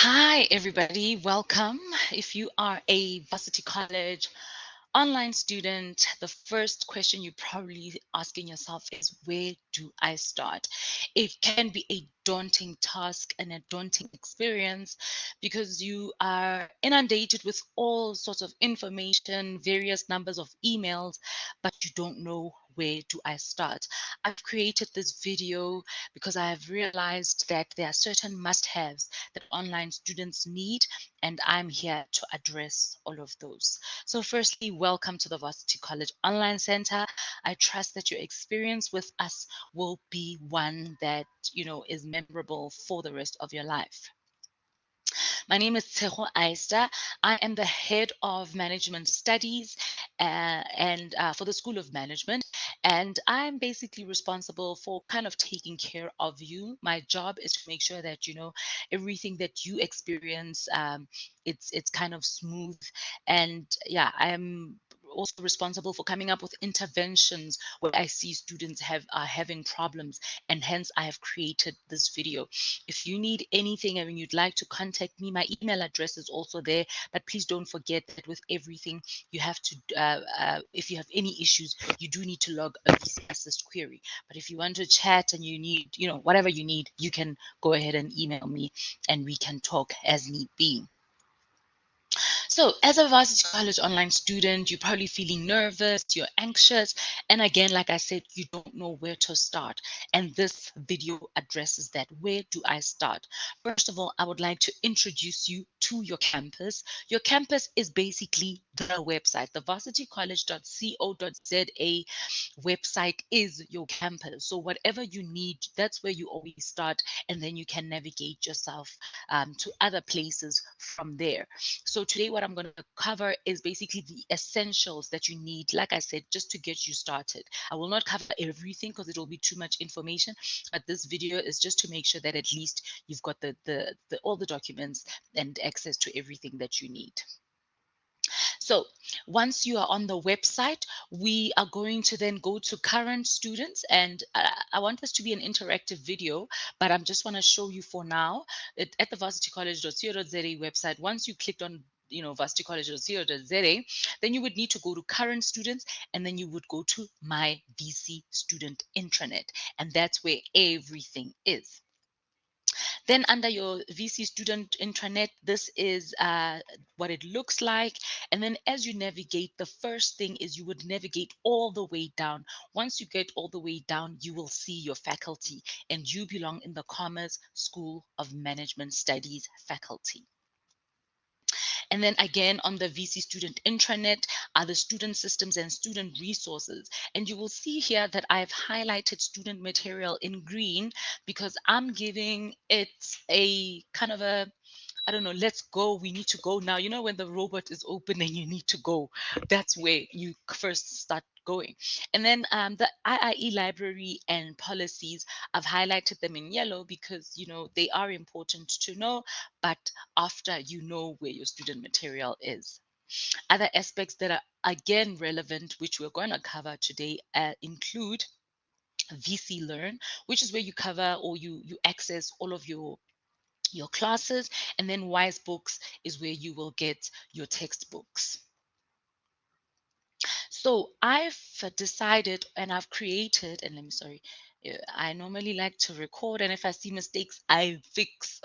Hi, everybody. Welcome. If you are a Varsity College online student, the first question you're probably asking yourself is, where do I start? It can be a daunting task and a daunting experience because you are inundated with all sorts of information, various numbers of emails, but you don't know where do I start. I've created this video because I have realized that there are certain must-haves that online students need, and I'm here to address all of those. So, firstly, welcome to the Varsity College Online Center. I trust that your experience with us will be one that is memorable for the rest of your life. My name is Tshego Aister. I am the head of management studies and for the School of Management. And I'm basically responsible for kind of taking care of you. My job is to make sure that, everything that you experience, it's kind of smooth. And yeah, I am also responsible for coming up with interventions where I see students are having problems, and hence I have created this video. If you need anything and you'd like to contact me, my email address is also there. But please don't forget that with everything, you have to, if you have any issues, you do need to log a visa assist query. But if you want to chat and you need, whatever you need, you can go ahead and email me and we can talk as need be. So, as a Varsity College online student, you're probably feeling nervous, you're anxious, and again, like I said, you don't know where to start. And this video addresses that. Where do I start? First of all, I would like to introduce you to your campus. Your campus is basically the website. The varsitycollege.co.za website is your campus. So, whatever you need, that's where you always start, and then you can navigate yourself to other places from there. So today what I'm going to cover is basically the essentials that you need, like I said, just to get you started. I will not cover everything because it will be too much information, but this video is just to make sure that at least you've got the all the documents and access to everything that you need. So once you are on the website, we are going to then go to current students, and I want this to be an interactive video, but I just want to show you for now at the varsitycollege.co.za website. Once you clicked on varsitycollege.co.za, then you would need to go to current students, and then you would go to my VC student intranet, and that's where everything is. Then under your VC student intranet, this is what it looks like. And then as you navigate, the first thing is you would navigate all the way down. Once you get all the way down, you will see your faculty, and you belong in the Commerce School of Management Studies faculty. And then again, on the VC student intranet are the student systems and student resources. And you will see here that I've highlighted student material in green because I'm giving it a kind of a, I don't know, let's go. We need to go now. You know, when the robot is open and you need to go, that's where you first start going. And then the IIE library and policies, I've highlighted them in yellow because, they are important to know, but after you know where your student material is. Other aspects that are again relevant, which we're going to cover today, include VC Learn, which is where you cover or you access all of your classes, and then Wise Books is where you will get your textbooks. So I've decided and I've created, and let me, sorry, I normally like to record, and if I see mistakes, I fix,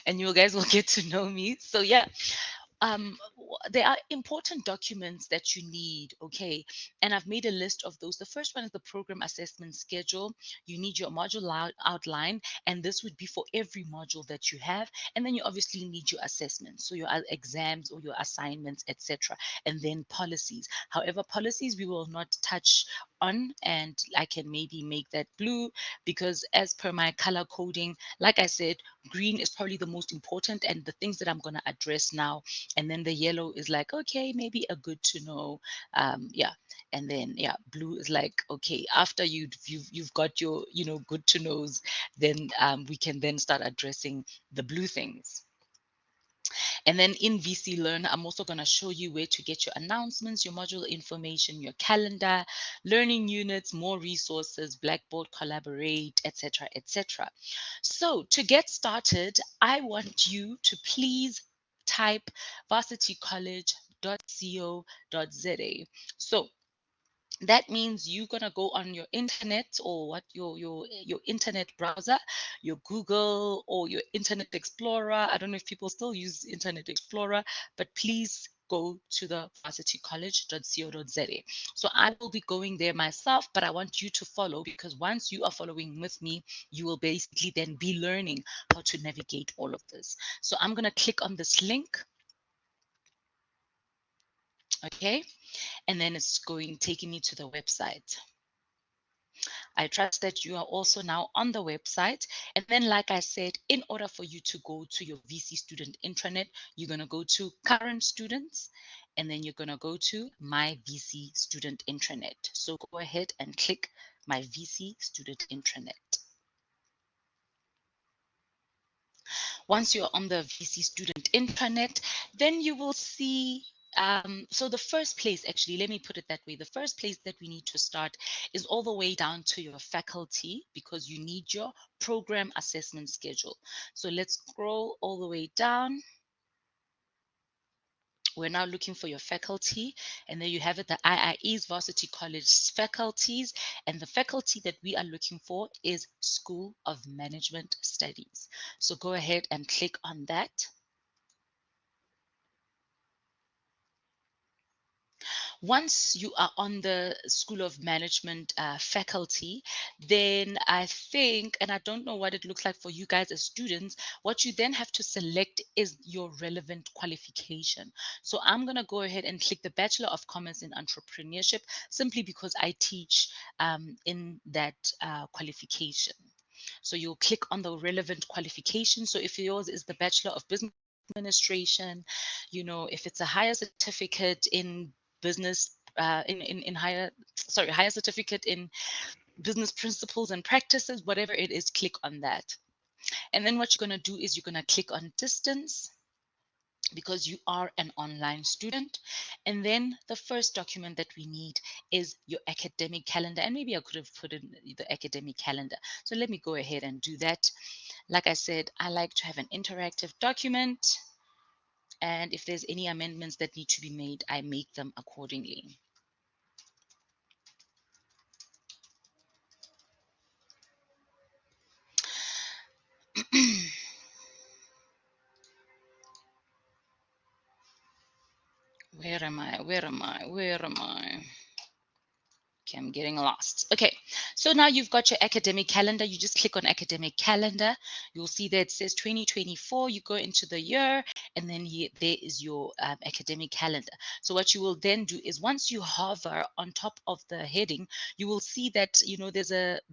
and you guys will get to know me. So yeah, there are important documents that you need, okay? And I've made a list of those. The first one is the program assessment schedule. You need your module outline, and this would be for every module that you have. And then you obviously need your assessments, so your exams or your assignments, etc. And then policies. However, policies we will not touch on, and I can maybe make that blue because as per my color coding, like I said, green is probably the most important and the things that I'm going to address now, and then the yellow is like, okay, maybe a good to know, yeah. And then yeah, blue is like, okay, after you've got your good to knows, then we can then start addressing the blue things. And then in VC Learn, I'm also going to show you where to get your announcements, your module information, your calendar, learning units, more resources, Blackboard, Collaborate, etc., etc. So to get started, I want you to please type varsitycollege.co.za. So that means you're gonna go on your internet, or what, your internet browser, your Google or your Internet Explorer. I don't know if people still use Internet Explorer, but please go to the varsitycollege.co.za. So I will be going there myself, but I want you to follow, because once you are following with me, you will basically then be learning how to navigate all of this. So I'm gonna click on this link, okay, and then it's going taking me to the website. I trust that you are also now on the website. And then, like I said, in order for you to go to your VC student intranet, you're going to go to current students, and then you're going to go to my VC student intranet. So go ahead and click my VC student intranet. Once you're on the VC student intranet, then you will see, so the first place, actually, let me put it that way. The first place that we need to start is all the way down to your faculty, because you need your program assessment schedule. So let's scroll all the way down. We're now looking for your faculty, and there you have it, the IIE's Varsity College faculties, and the faculty that we are looking for is School of Management Studies. So go ahead and click on that. Once you are on the School of Management faculty, then I think, and I don't know what it looks like for you guys as students, what you then have to select is your relevant qualification. So I'm going to go ahead and click the Bachelor of Commerce in Entrepreneurship, simply because I teach in that qualification. So you'll click on the relevant qualification. So if yours is the Bachelor of Business Administration, if it's a higher certificate in business, in higher certificate in business principles and practices, whatever it is, click on that. And then what you're going to do is you're going to click on distance, because you are an online student. And then the first document that we need is your academic calendar. And maybe I could have put in the academic calendar. So let me go ahead and do that. Like I said, I like to have an interactive document. And if there's any amendments that need to be made, I make them accordingly. Where am I? Where am I? Where am I? Okay, I'm getting lost. Okay, so now you've got your academic calendar. You just click on academic calendar. You'll see that it says 2024. You go into the year, and then there is your academic calendar. So what you will then do is, once you hover on top of the heading, you will see that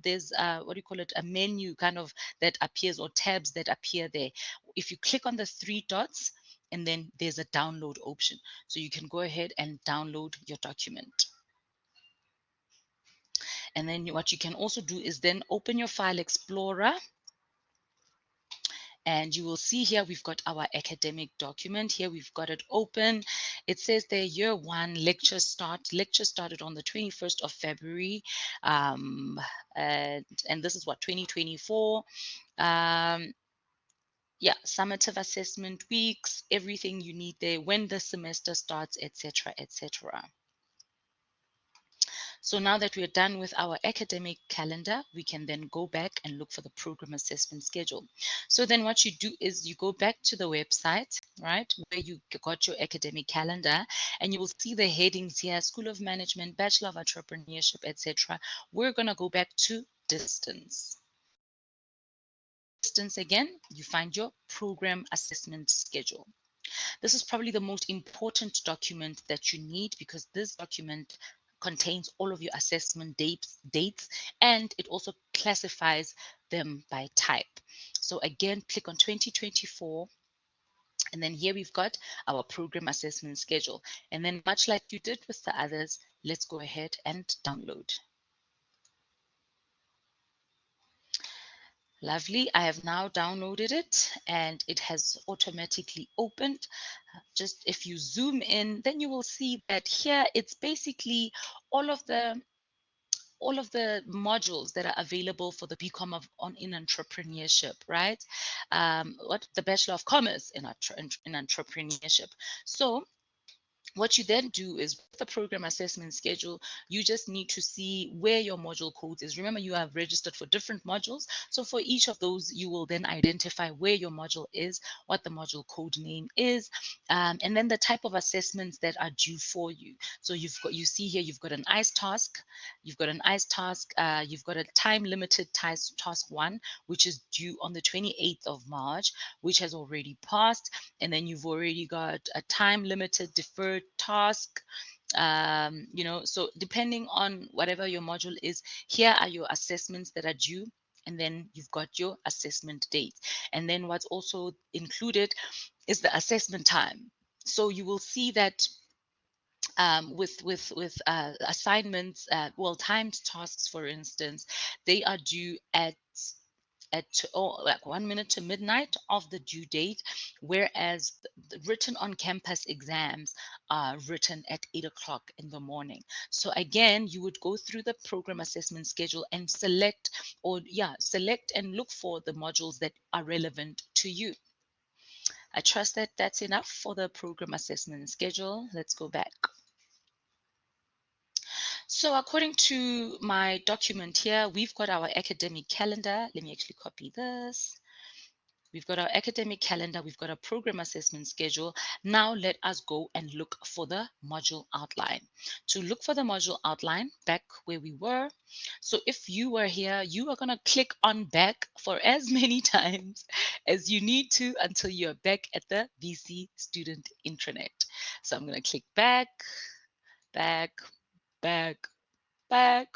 there's what do you call it, a menu kind of that appears, or tabs that appear there. If you click on the three dots, and then there's a download option, so you can go ahead and download your document. And then what you can also do is then open your File Explorer, and you will see here we've got our academic document. Here we've got it open. It says there, year one lecture start. Lecture started on the 21st of February. And this is what, 2024. Yeah, summative assessment weeks, everything you need there, when the semester starts, etc., etc. So now that we're done with our academic calendar, we can then go back and look for the program assessment schedule. So then what you do is you go back to the website, right, where you got your academic calendar, and you will see the headings here: School of Management, Bachelor of Entrepreneurship, etc. We're going to go back to distance. Distance again, you find your program assessment schedule. This is probably the most important document that you need, because this document contains all of your assessment dates, and it also classifies them by type. So again, click on 2024, and then here we've got our program assessment schedule. And then, much like you did with the others, let's go ahead and download. Lovely. I have now downloaded it and it has automatically opened. Just if you zoom in, then you will see that here it's basically all of the all of the modules that are available for the BCom of on in entrepreneurship, right? What the Bachelor of Commerce in entrepreneurship. So what you then do is with the program assessment schedule, you just need to see where your module code is. Remember, you have registered for different modules. So for each of those, you will then identify where your module is, what the module code name is, and then the type of assessments that are due for you. So you see here, you've got an ICE task, you've got a time limited task one, which is due on the 28th of March, which has already passed. And then you've already got a time limited deferred task. So depending on whatever your module is, here are your assessments that are due, and then you've got your assessment date. And then what's also included is the assessment time. So you will see that with assignments, timed tasks, for instance, they are due like 1 minute to midnight of the due date, whereas the written on campus exams are written at 8 o'clock in the morning. So again, you would go through the program assessment schedule and select and look for the modules that are relevant to you. I trust that that's enough for the program assessment schedule. Let's go back. So according to my document here, we've got our academic calendar. Let me actually copy this. We've got our academic calendar, we've got a program assessment schedule. Now let us go and look for the module outline. To look for the module outline, back where we were. So if you were here, you are going to click on back for as many times as you need to until you're back at the BC Student Intranet. So I'm going to click back, back, back, back,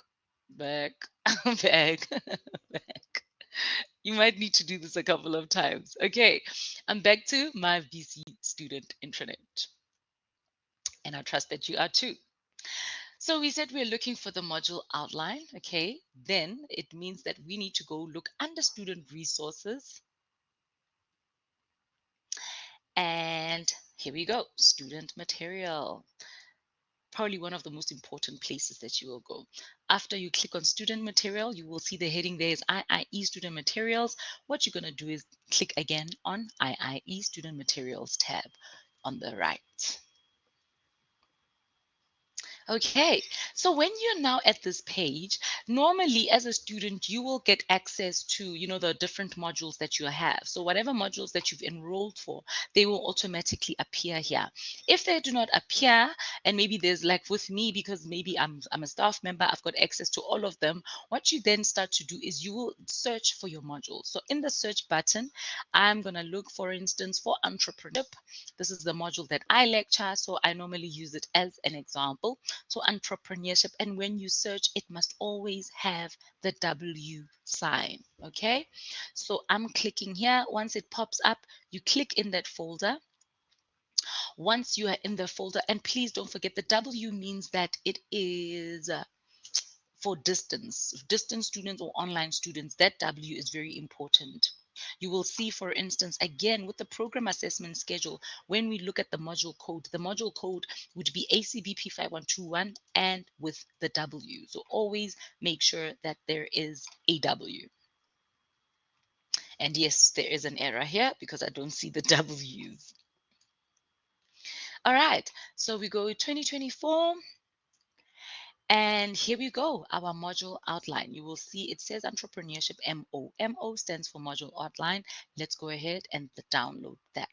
back, back, back. You might need to do this a couple of times. Okay, I'm back to my BC Student Intranet. And I trust that you are too. So we said we're looking for the module outline. Okay, then it means that we need to go look under student resources. And here we go, student material. Probably one of the most important places that you will go. After you click on student material, you will see the heading there is IIE student materials. What you're going to do is click again on IIE student materials tab on the right. Okay, so when you're now at this page, normally as a student, you will get access to, the different modules that you have. So whatever modules that you've enrolled for, they will automatically appear here. If they do not appear, and maybe there's like with me, because maybe I'm a staff member, I've got access to all of them, what you then start to do is you will search for your module. So in the search button, I'm going to look, for instance, for entrepreneurship. This is the module that I lecture, so I normally use it as an example. So entrepreneurship, and when you search, it must always have the W sign. Okay, so I'm clicking here. Once it pops up, you click in that folder. Once you are in the folder, and please don't forget the W means that it is for distance students or online students. That W is very important. You will see, for instance, again, with the program assessment schedule, when we look at the module code would be ACBP 5121 and with the W. So always make sure that there is a W. And yes, there is an error here because I don't see the W's. All right, so we go 2024. And here we go, our module outline. You will see it says entrepreneurship MO. MO stands for module outline. Let's go ahead and download that.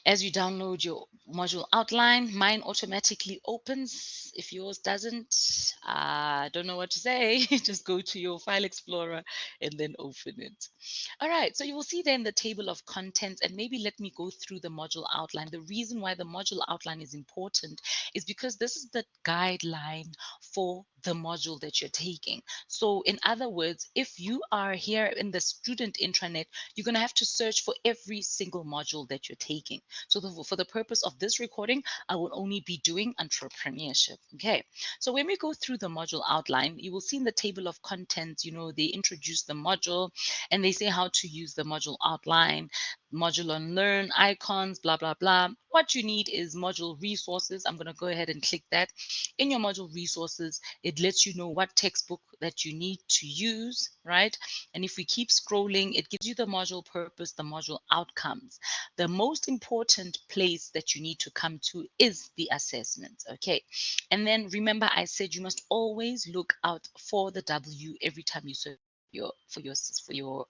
As you download your module outline, mine automatically opens. If yours doesn't, I don't know what to say. Just go to your file explorer and then open it. All right, so you will see then the table of contents, and maybe let me go through the module outline. The reason why the module outline is important is because this is the guideline for the module that you're taking. So in other words, if you are here in the student intranet, you're going to have to search for every single module that you're taking. So for the purpose of this recording, I will only be doing entrepreneurship. Okay. So when we go through the module outline, you will see in the table of contents, they introduce the module and they say how to use the module outline, module on learn, icons, blah, blah, blah. What you need is module resources. I'm going to go ahead and click that. In your module resources, it lets you know what textbook that you need to use, right? And if we keep scrolling, it gives you the module purpose, the module outcomes. The most important place that you need to come to is the assessment, okay? And then remember, I said you must always look out for the W every time you search for your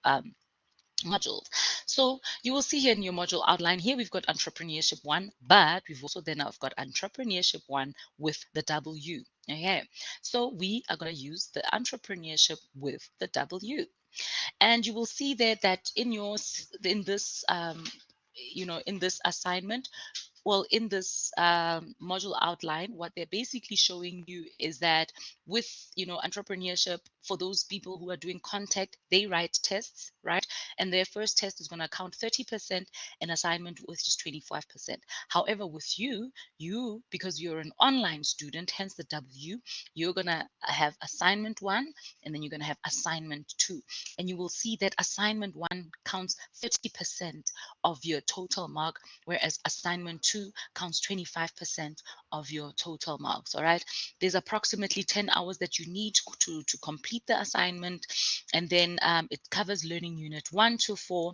modules. So you will see here in your module outline, here we've got entrepreneurship 1, but we've also then now got entrepreneurship 1 with the W. Okay, so we are going to use the entrepreneurship with the W. And you will see there that in this assignment, well, in this module outline, what they're basically showing you is that with, entrepreneurship, for those people who are doing contact, they write tests, right? And their first test is going to count 30% and assignment with just 25%. However, with you, because you're an online student, hence the W, you're going to have assignment 1, and then you're going to have assignment 2. And you will see that assignment 1 counts 30% of your total mark, whereas assignment 2 counts 25% of your total marks. All right, there's approximately 10 hours that you need to complete the assignment, and then it covers learning unit 1 to 4,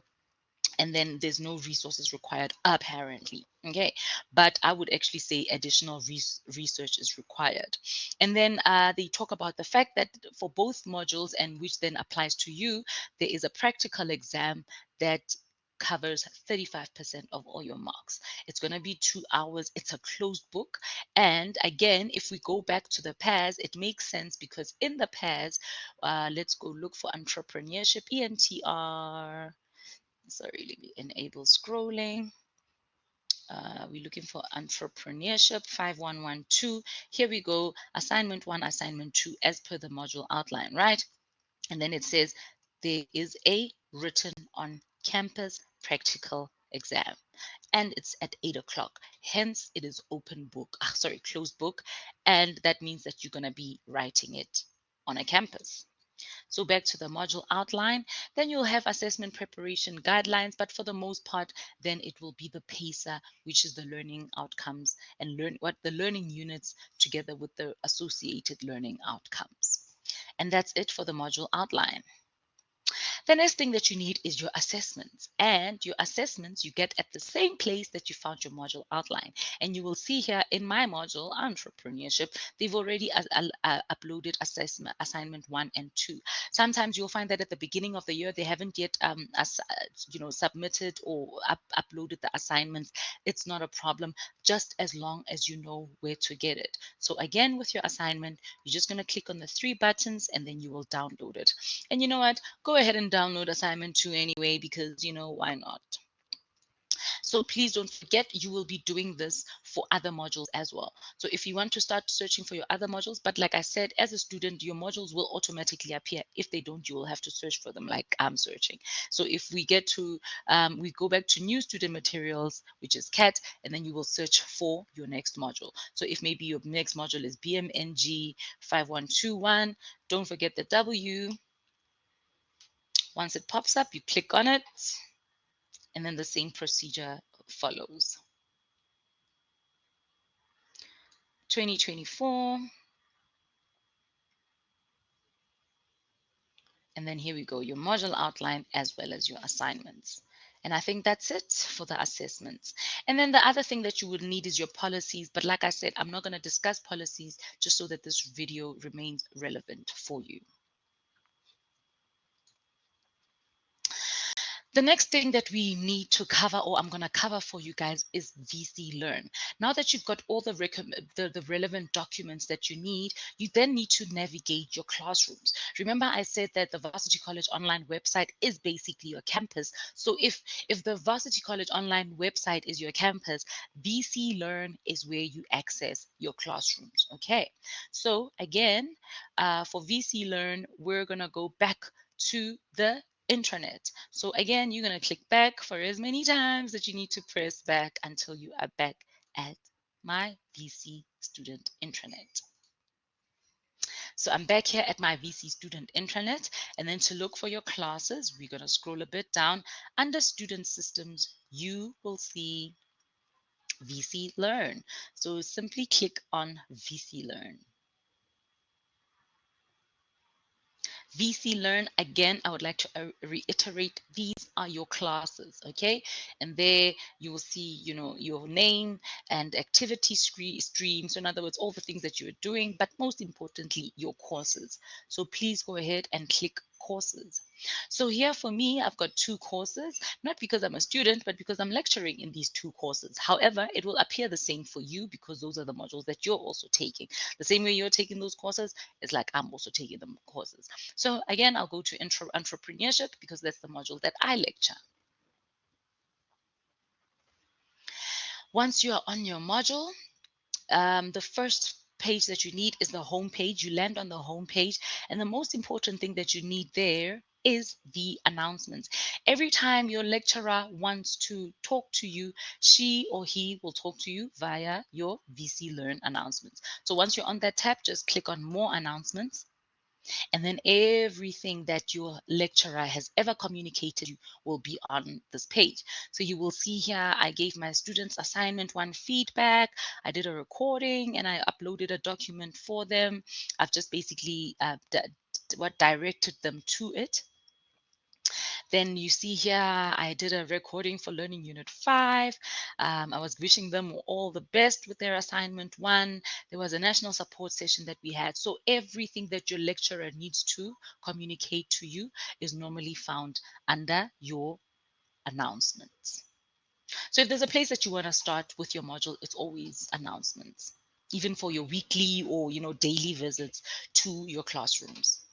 and then there's no resources required apparently. Okay, but I would actually say additional research is required. And then they talk about the fact that for both modules, and which then applies to you, there is a practical exam that covers 35% of all your marks. It's going to be 2 hours. It's a closed book. And again, if we go back to the pairs, it makes sense because in the pairs, let's go look for entrepreneurship, ENTR. Sorry, let me enable scrolling. We're looking for entrepreneurship 5112. Here we go, assignment 1, assignment 2, as per the module outline, right? And then it says there is a written on campus practical exam, and it's at 8 o'clock. Hence, it is closed book, and that means that you're going to be writing it on a campus. So back to the module outline, then you'll have assessment preparation guidelines, but for the most part, then it will be the PACER, which is the learning outcomes and the learning units together with the associated learning outcomes. And that's it for the module outline. The next thing that you need is your assessments, and your assessments you get at the same place that you found your module outline. And you will see here in my module entrepreneurship, they've already uploaded assignment 1 and 2. Sometimes you'll find that at the beginning of the year they haven't yet submitted or uploaded the assignments. It's not a problem, just as long as you know where to get it. So again, with your assignment, you're just going to click on the 3 buttons and then you will download it. And you know what, go ahead and download assignment 2 anyway, because why not? So please don't forget, you will be doing this for other modules as well. So if you want to start searching for your other modules, but like I said, as a student, your modules will automatically appear. If they don't, you will have to search for them like I'm searching. So if we get to, we go back to new student materials, which is CAT, and then you will search for your next module. So if maybe your next module is BMNG 5121, don't forget the W. Once it pops up, you click on it, and then the same procedure follows. 2024. And then here we go, your module outline as well as your assignments. And I think that's it for the assessments. And then the other thing that you would need is your policies. But like I said, I'm not going to discuss policies just so that this video remains relevant for you. The next thing that we need to cover, or I'm going to cover for you guys, is VC Learn. Now that you've got all the relevant documents that you then need to navigate your classrooms. Remember, I said that the Varsity College Online website is basically your campus. So if the Varsity College Online website is your campus, VC Learn is where you access your classrooms. Okay. So again, for VC Learn, we're going to go back to the intranet. So again, you're going to click back for as many times that you need to press back until you are back at my VC student intranet. So I'm back here at my VC student intranet, and then to look for your classes, we're going to scroll a bit down. Under student systems, you will see VC Learn. So simply click on VC Learn. VC Learn, again, I would like to reiterate, these are your classes, okay? And there you will see, your name and activity stream. So in other words, all the things that you're doing, but most importantly, your courses. So please go ahead and click courses. So here for me, I've got 2 courses, not because I'm a student, but because I'm lecturing in these 2 courses. However, it will appear the same for you because those are the modules that you're also taking. The same way you're taking those courses is like I'm also taking the courses. So again, I'll go to entrepreneurship because that's the module that I lecture. Once you are on your module, the first page that you need is the home page. You land on the home page, and the most important thing that you need there is the announcements. Every time your lecturer wants to talk to you, she or he will talk to you via your VC Learn announcements. So once you're on that tab, just click on more announcements. And then everything that your lecturer has ever communicated you will be on this page. So you will see here, I gave my students assignment 1 feedback. I did a recording and I uploaded a document for them. I've just basically directed them to it. Then you see here, I did a recording for Learning Unit 5. I was wishing them all the best with their assignment 1. There was a national support session that we had. So everything that your lecturer needs to communicate to you is normally found under your announcements. So if there's a place that you want to start with your module, it's always announcements, even for your weekly or daily visits to your classrooms.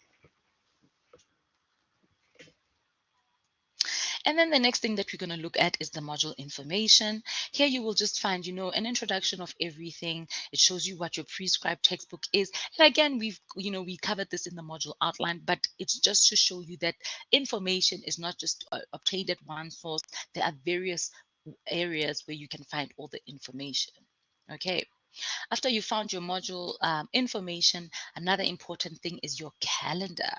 And then the next thing that we're going to look at is the module information. Here you will just find, an introduction of everything. It shows you what your prescribed textbook is. And again, we covered this in the module outline, but it's just to show you that information is not just obtained at one source. There are various areas where you can find all the information. Okay. After you found your module information, another important thing is your calendar.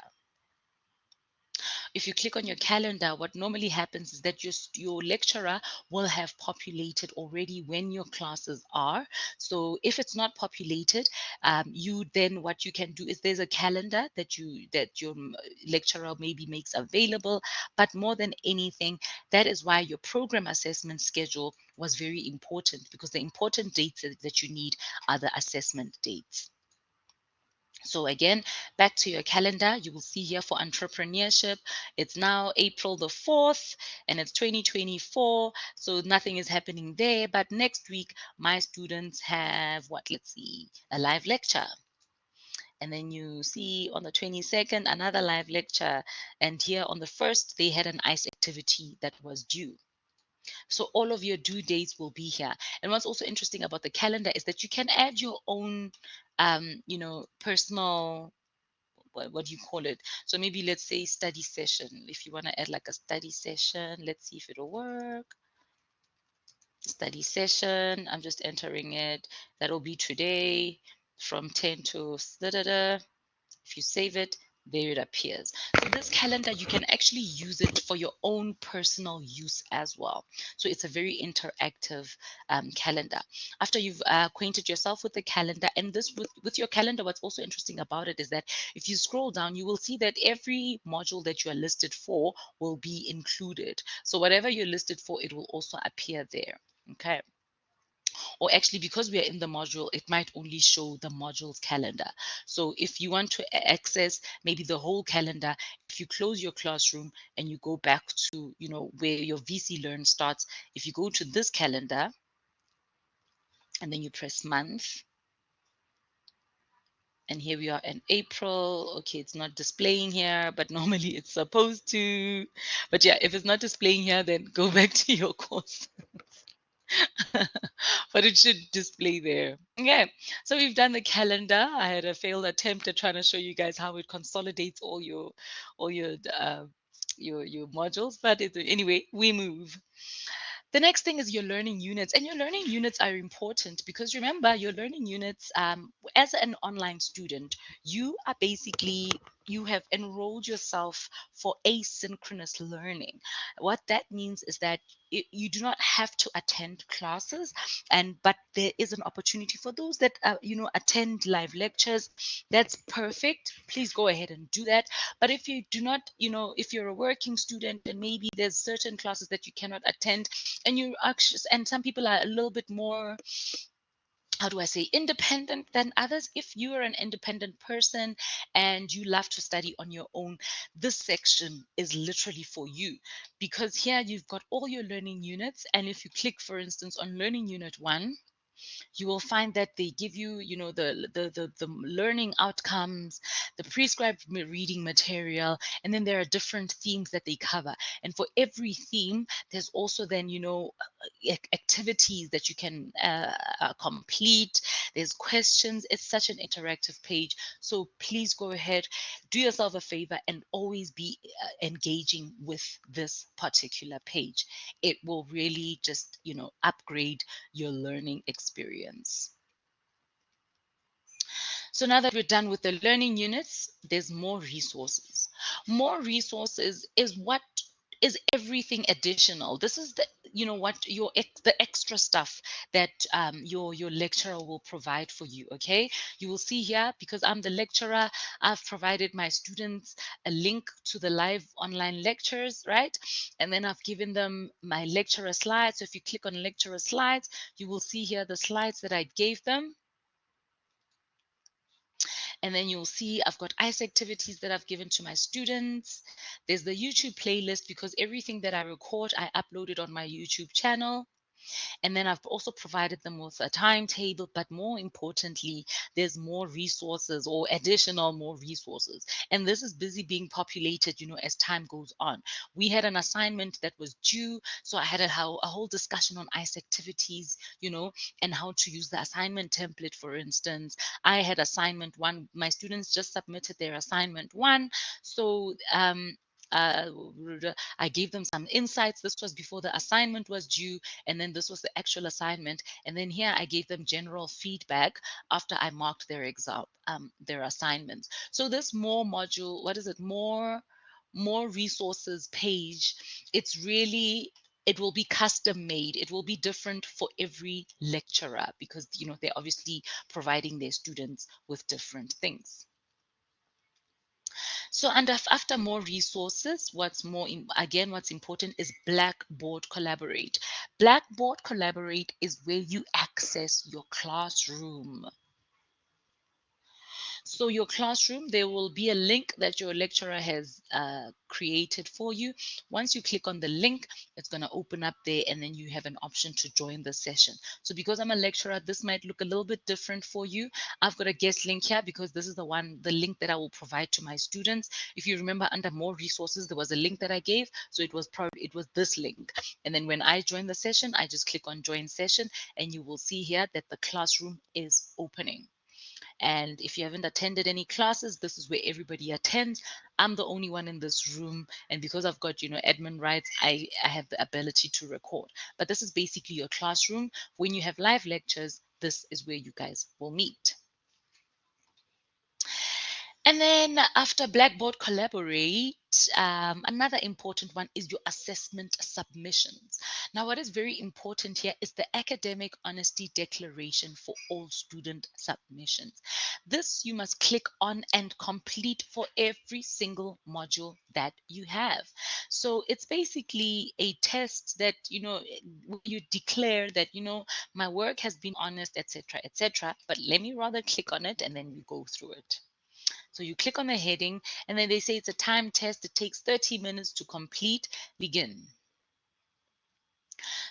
If you click on your calendar, what normally happens is that your lecturer will have populated already when your classes are. So if it's not populated, what you can do is there's a calendar that your lecturer maybe makes available. But more than anything, that is why your program assessment schedule was very important, because the important dates that you need are the assessment dates. So again, back to your calendar, you will see here for entrepreneurship, it's now April the 4th and it's 2024. So nothing is happening there. But next week, my students have let's see, a live lecture. And then you see on the 22nd, another live lecture. And here on the 1st, they had an ICE activity that was due. So all of your due dates will be here. And what's also interesting about the calendar is that you can add your own, personal, what do you call it? So maybe let's say study session. If you want to add like a study session, let's see if it'll work. Study session, I'm just entering it. That'll be today from 10 to da da da. If you save it, there it appears. So this calendar, you can actually use it for your own personal use as well. So it's a very interactive calendar. After you've acquainted yourself with the calendar, and this with your calendar, what's also interesting about it is that if you scroll down, you will see that every module that you are listed for will be included. So whatever you're listed for, it will also appear there. Okay. or actually because we are in the module, it might only show the module's calendar. So if you want to access maybe the whole calendar, if you close your classroom and you go back to, where your VC Learn starts, if you go to this calendar and then you press month, and here we are in April. Okay, it's not displaying here, but normally it's supposed to. But yeah, if it's not displaying here, then go back to your course. But it should display there. Okay, so we've done the calendar. I had a failed attempt at trying to show you guys how it consolidates all your modules, but anyway, we move. The next thing is your learning units, and your learning units are important because remember, your learning units, as an online student, you have enrolled yourself for asynchronous learning. What that means is that you do not have to attend classes, but there is an opportunity for those that attend live lectures. That's perfect. Please go ahead and do that. But if you do not, if you're a working student and maybe there's certain classes that you cannot attend, and some people are a little bit more, how do I say, independent than others. If you are an independent person and you love to study on your own, this section is literally for you, because here you've got all your learning units. And if you click, for instance, on learning unit 1, you will find that they give you, the learning outcomes, the prescribed reading material, and then there are different themes that they cover. And for every theme, there's also then, activities that you can complete. There's questions. It's such an interactive page. So please go ahead, do yourself a favor, and always be engaging with this particular page. It will really just, upgrade your learning experience. So now that we're done with the learning units, there's more resources. More resources is what is everything additional. This is the extra stuff that your lecturer will provide for you. Okay, you will see here, because I'm the lecturer, I've provided my students a link to the live online lectures, right? And then I've given them my lecturer slides. So if you click on lecturer slides, you will see here the slides that I gave them. And then you'll see I've got ICE activities that I've given to my students. There's the YouTube playlist, because everything that I record, I upload it on my YouTube channel. And then I've also provided them with a timetable, but more importantly, there's more resources, or additional more resources. And this is busy being populated, as time goes on. We had an assignment that was due, so I had a whole discussion on ICE activities, and how to use the assignment template, for instance. I had assignment 1. My students just submitted their assignment 1. So uh, I gave them some insights. This was before the assignment was due, and then this was the actual assignment. And then here I gave them general feedback after I marked their exam, their assignments. So this more module, what is it? More resources page. It will be custom made. It will be different for every lecturer, because they're obviously providing their students with different things. So, and after more resources, what's important is Blackboard Collaborate. Blackboard Collaborate is where you access your classroom. So your classroom, there will be a link that your lecturer has created for you. Once you click on the link, it's going to open up there, and then you have an option to join the session. So because I'm a lecturer, this might look a little bit different for you. I've got a guest link here because this is the link that I will provide to my students. If you remember, under more resources, there was a link that I gave. So it was this link. And then when I join the session, I just click on join session, and you will see here that the classroom is opening. And if you haven't attended any classes, this is where everybody attends. I'm the only one in this room. And because I've got, admin rights, I have the ability to record. But this is basically your classroom. When you have live lectures, this is where you guys will meet. And then after Blackboard Collaborate, another important one is your assessment submissions. Now, what is very important here is the academic honesty declaration for all student submissions. This you must click on and complete for every single module that you have. So it's basically a test that, you declare that, my work has been honest, etc., etc. But let me rather click on it and then we go through it. So you click on the heading and then they say it's a time test. It takes 30 minutes to complete. Begin.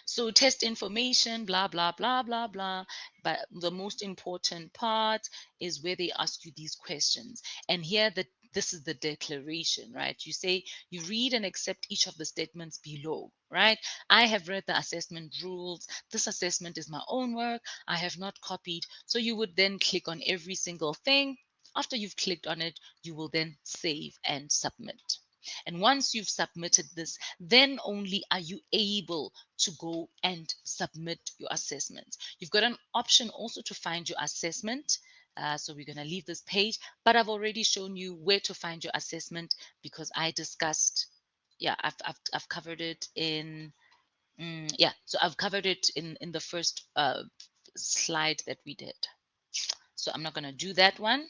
So test information, blah, blah, blah, blah, blah. But the most important part is where they ask you these questions. And here this is the declaration, right? You say you read and accept each of the statements below, right? I have read the assessment rules. This assessment is my own work. I have not copied. So you would then click on every single thing. After you've clicked on it, you will then save and submit. And once you've submitted this, then only are you able to go and submit your assessments. You've got an option also to find your assessment. So we're going to leave this page, but I've already shown you where to find your assessment because I discussed, I've covered it in, so I've covered it in the first slide that we did. So I'm not going to do that one.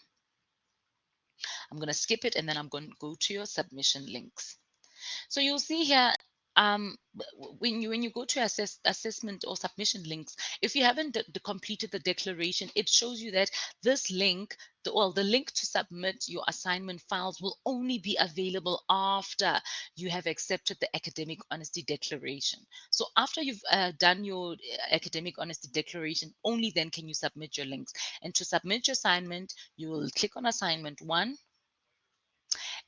I'm going to skip it and then I'm going to go to your submission links. So you'll see here, when you go to assessment or submission links, if you haven't completed the declaration, it shows you that this link, the link to submit your assignment files will only be available after you have accepted the academic honesty declaration. So after you've done your academic honesty declaration, only then can you submit your links. And to submit your assignment, you will click on assignment 1.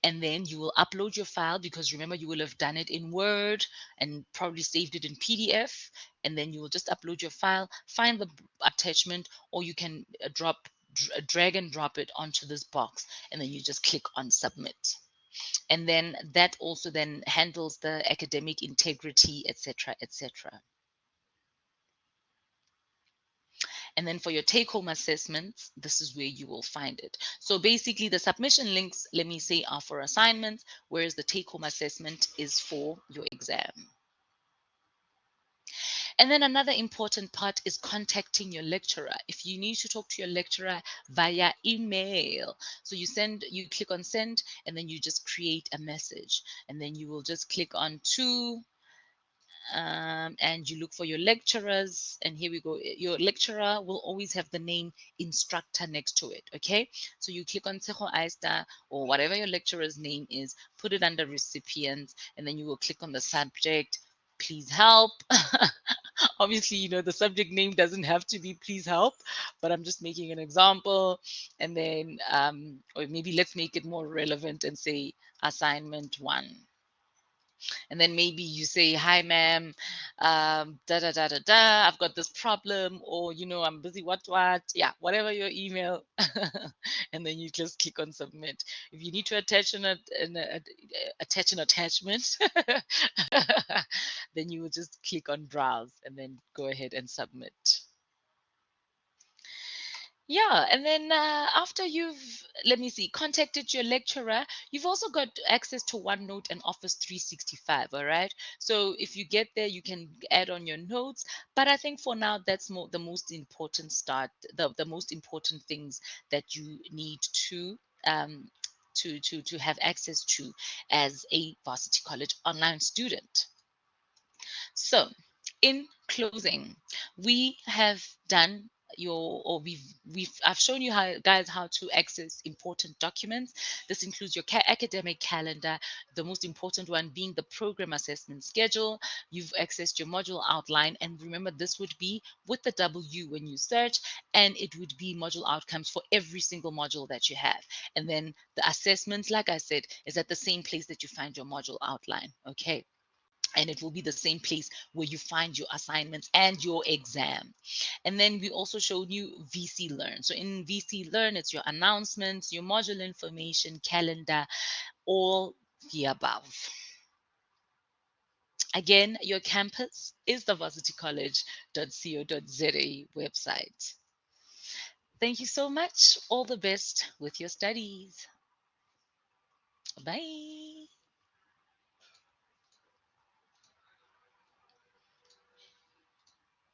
And then you will upload your file because remember you will have done it in Word and probably saved it in PDF, and then you will just upload your file, find the attachment, or you can drag and drop it onto this box, and then you just click on submit. And then that also then handles the academic integrity, etc., etc. And then for your take-home assessments, this is where you will find it. So basically the submission links, let me say, are for assignments, whereas the take-home assessment is for your exam. And then another important part is contacting your lecturer. If you need to talk to your lecturer via email, so you click on send, and then you just create a message, and then you will just click on to, and you look for your lecturers, and here we go. Your lecturer will always have the name instructor next to it. Okay, so you click on Tseho Aista or whatever your lecturer's name is, put it under recipients, and then you will click on the subject, please help. Obviously, the subject name doesn't have to be please help, but I'm just making an example. And then or maybe let's make it more relevant and say assignment 1. And then maybe you say, hi, ma'am, da da da da da, I've got this problem, or, I'm busy, what, yeah, whatever your email. And then you just click on submit. If you need to attach attach an attachment, then you will just click on browse and then go ahead and submit. Yeah, and then after you've, let me see, contacted your lecturer, you've also got access to OneNote and Office 365, all right? So if you get there, you can add on your notes. But I think for now, that's the most important the most important things that you need um, to have access to as a Varsity College online student. So, in closing, we have done I've shown you how to access important documents. This includes your academic calendar, the most important one being the program assessment schedule. You've accessed your module outline, and remember this would be with the W when you search, and it would be module outcomes for every single module that you have. And then the assessments, like I said, is at the same place that you find your module outline. Okay, and it will be the same place where you find your assignments and your exam. And then we also showed you VC Learn. So in VC Learn, it's your announcements, your module information, calendar, all the above. Again, your campus is the varsitycollege.co.za website. Thank you so much. All the best with your studies. Bye.